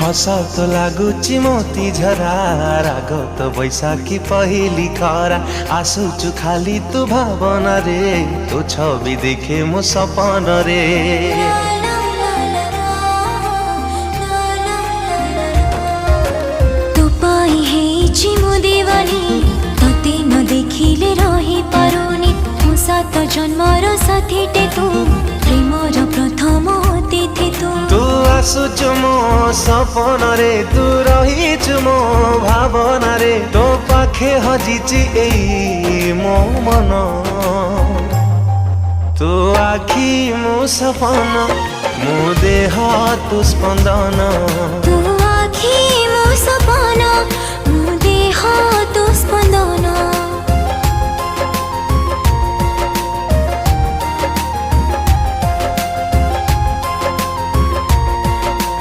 हस तो लगुच मोती झरा राग तो बैशाखी पहली खरा आसुचु खाली तू भावना रे तू छवि देखे मो सपन रे तते न देखिले रही पारुनी मो सात जन्मर साथीटे तू प्रेमर प्रथम अतिथि तू आसुचु मो सपन रे तू रहीचु मो भावना रे तो पाखे हजिची एई मो मन तू आखी मो सपन मो देह तू स्पंदन तू